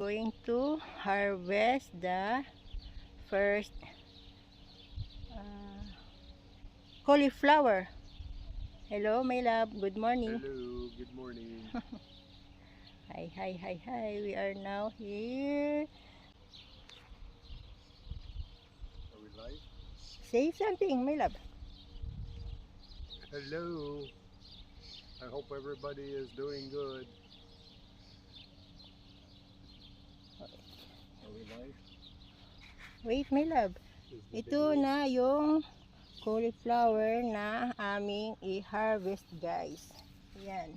Going to harvest the first cauliflower. Hello, my love. Good morning. Hello, good morning. Hi, hi, hi, hi. We are now here. Are we live? Say something, my love. Hello. I hope everybody is doing good. Are we live? Wait, my love. Is the Ito video? na yung cauliflower na aming i-harvest, guys. Yan.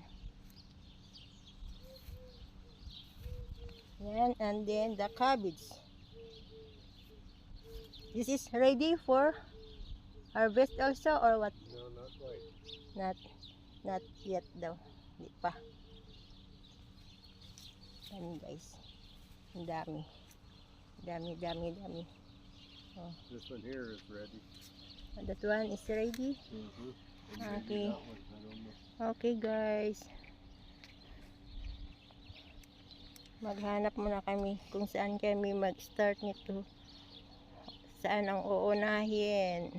Yan, and then the cabbage. This is ready for harvest also or what? No, not quite. Not yet daw. Hindi pa. Yan, guys. Ang dami. Dami. Oh. This one here is ready. That one is ready. And Okay. that one, I don't know. Okay, guys. Maghanap muna kami kung saan kami mag-start nito. Saan ang uunahin.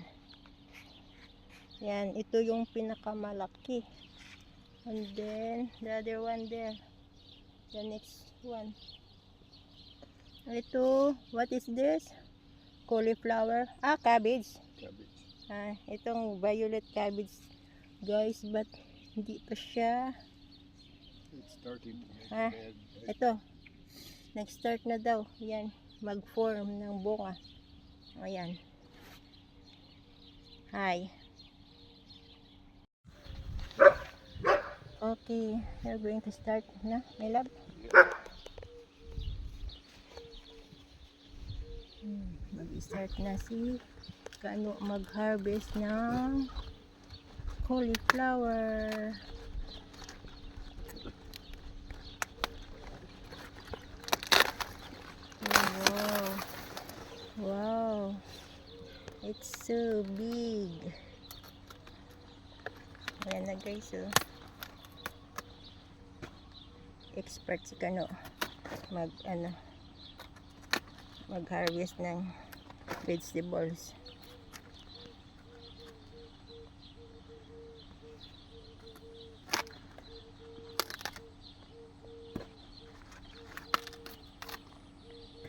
Yan, ito yung pinakamalaki. And then, the other one there. The next one. Ito, what is this? Cauliflower. Cabbage. Cabbage. Itong violet cabbage, guys, but hindi pa siya. It's starting to make bed. Ito, nag-start na daw. Yan, mag-form ng bunga. Ayan. Hi. Okay, we're going to start na, my love. Mag-start na si Kano mag-harvest ng cauliflower. Wow, it's so big. Ayan na, guys, oh. Expert si Kano mag-harvest ng vegetables.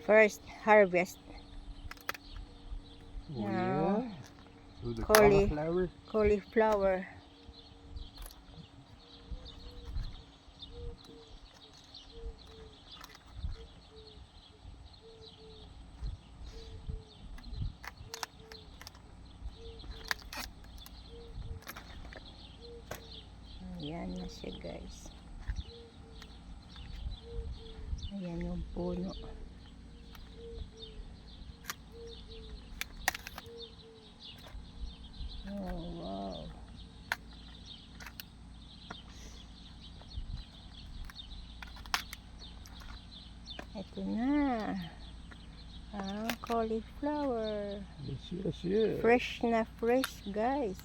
First harvest. Oh, yeah. So the Cauliflower. Ayan na siya, guys. Ayan yung puno. Oh, wow. Ito na. Ang cauliflower. Yes. Fresh na fresh, guys.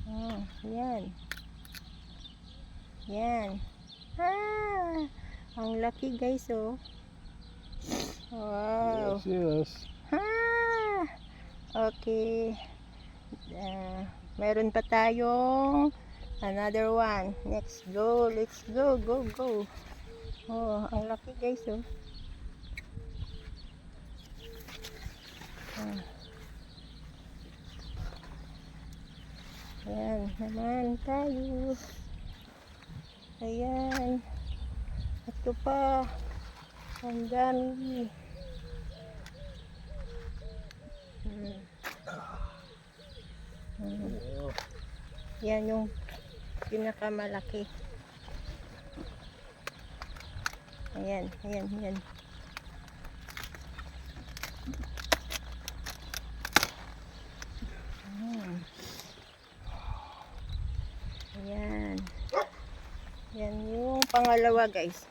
Oh, yan. Yan. Ang laki, guys, oh. Wow. Yes. Okay. Meron pa tayong another one. Let's go. Go. Oh, ang laki, guys, oh. Ayan naman tayo. Ayan. Ito pa. Ang dami. Yan yung pinakamalaki. Ayan. Ayan. Yan yung pangalawa, guys.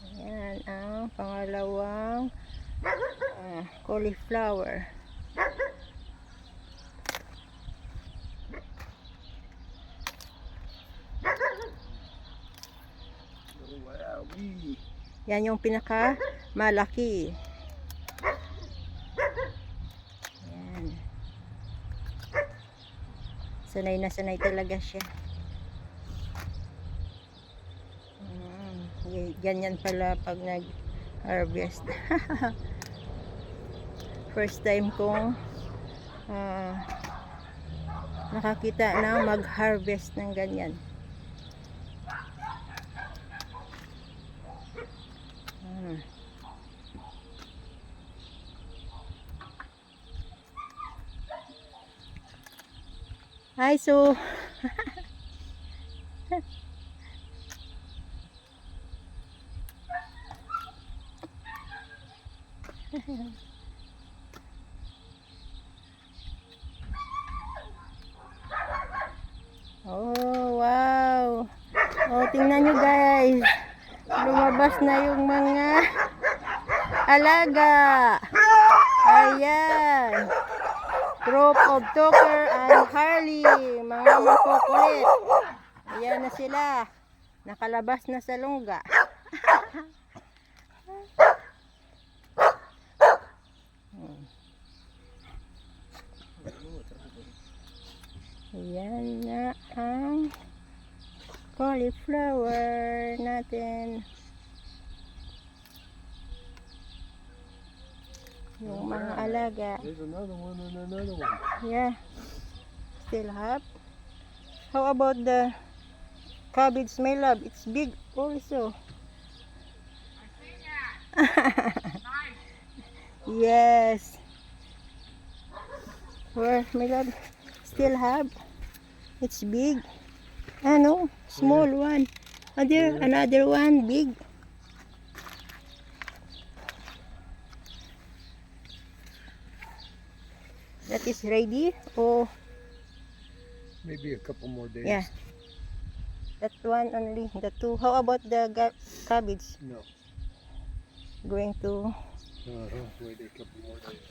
Ayan ang pangalawang cauliflower. Wow, wee. Yan yung pinaka malaki. Yan. Sanay na sanay talaga siya. Ganyan pala pag nag-harvest. First time kong nakakita na mag-harvest ng ganyan. Hi, Sue. Oh, wow. Oh, tingnan nyo guys. Lumabas na yung mga alaga. Ayan. Group of Tucker and Harley. Mga makukulit. Ayan na sila. Nakalabas na sa lungga. Ayan na ang cauliflower natin. Yung mga alaga. There's another one and another one. Yeah. Still have. How about the cabbage, my love? It's big also. Yes. Where, my love? Still have. It's big. Ah, no. Small one. Another one big. That is ready. Oh, Maybe a couple more days. yeah. That one only. The two. How about the cabbage? No. Going to Wait a couple more days.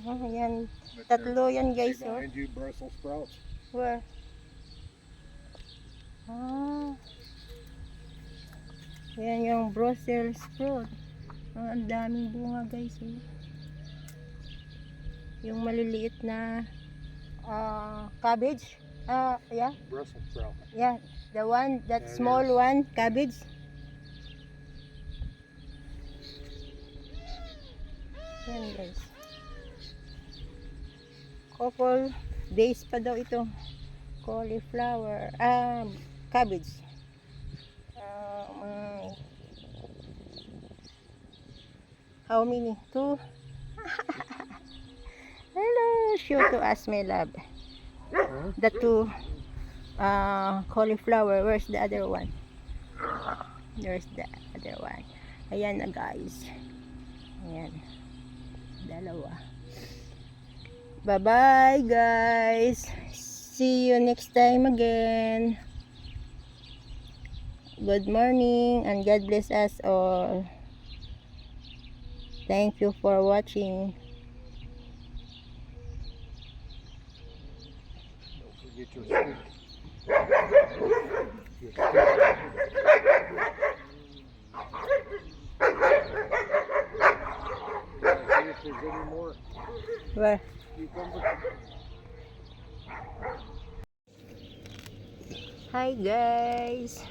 Oh, yan. But Tatlo yan see guys. Oh. behind you, Brussels sprouts. Where? Ah. Yan yung Brussels sprout. Ah, ang daming bunga guys. Oh. Yung maliliit na cabbage. Yeah. Brussels sprout. Yeah. The one, that There it small is. one, cabbage. Yan guys. Couple days pa daw ito. Cauliflower. Cabbage. How many? 2? Hello. Show to us, my love. Huh? The 2 cauliflower. Where's the other one? There's the other one. Ayan na guys. Ayan. Dalawa. Bye-bye guys. See you next time again. Good morning and God bless us all. Thank you for watching. Don't forget your stick. Your stick. See if there's any more Where? cucumber. Hi guys.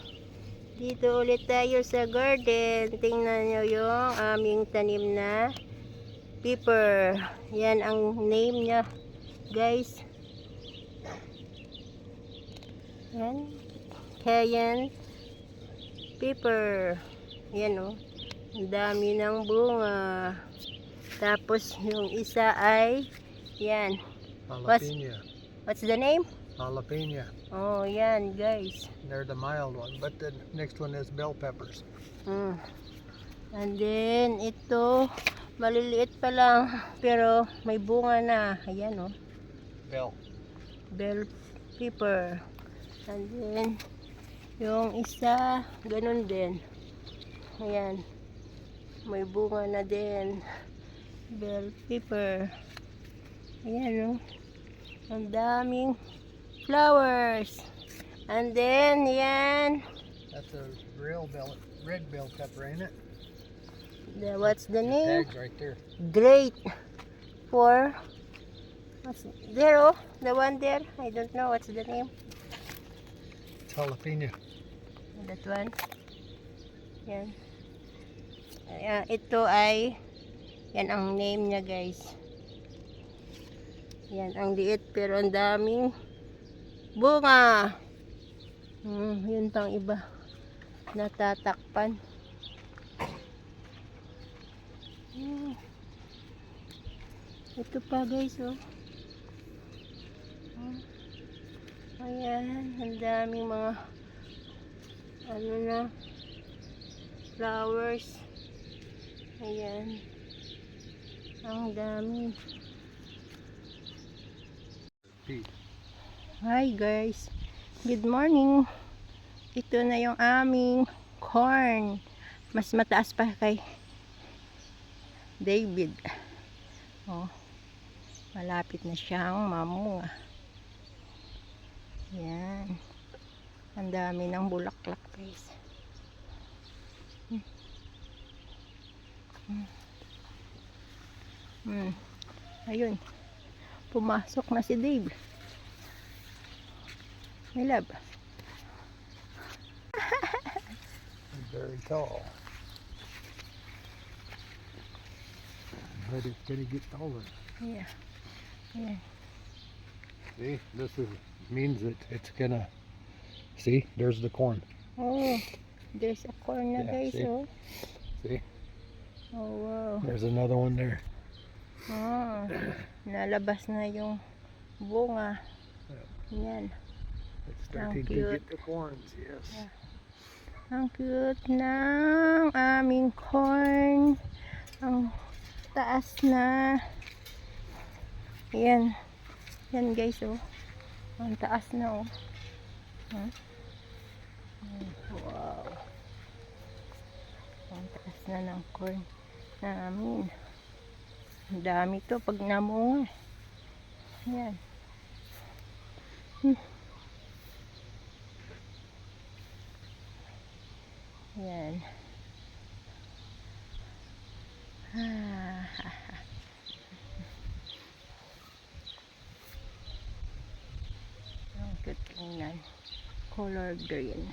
Dito ulit tayo sa garden. Tingnan nyo yung aming tanim na pepper. Yan ang name niya guys. Yan. Cayenne pepper. Yan o. Ang dami ng bunga. Tapos yung isa ay yan. Jalapeno. What's the name? Jalapeno. Oh, yan guys. They're the mild one, but the next one is bell peppers. And then ito maliliit pa lang pero may bunga na. Ayan oh. Bell pepper. And then yung isa ganun din. Ayan. May bunga na din. Bell pepper. Ayan, oh. Ang daming flowers. And then, yan. That's a red bell pepper, ain't it? What's the name? Tags right there. Great for what's there? Oh, the one there. I don't know what's the name. It's jalapeno. That one. Yan. Ayan, ito ay yan ang name niya, guys. Yan ang liit pero ang daming bunga. Yun pang iba natatakpan. Ito pa, guys, oh. Ayan, ang daming mga ano na flowers. Ayan. Ang dami. Hi, guys. Good morning. Ito na yung aming corn. Mas mataas pa kay David. Oh. Malapit na siyang mamunga. Yan. Ang dami ng bulaklak, guys. Ayun. Pumasok na si Dave. My love. Very tall. But it's gonna get taller. Yeah. Yeah. See, this means that it's gonna. See, there's the corn. Oh, there's a corn na, Yeah, guys. see? Oh. See, Oh, wow. there's another one there. Ah, nalabas na yung bunga. Yan. It's starting to cute. get the corns. Yes. Yeah. Ang cute ng aming corn. Ang taas na. Yan. Yan, guys, oh. Ang taas na, oh. Wow. Ang taas na ng corn namin. Ang dami to pag namunga. Yan. Yan. Ang cute tingnan. Color green.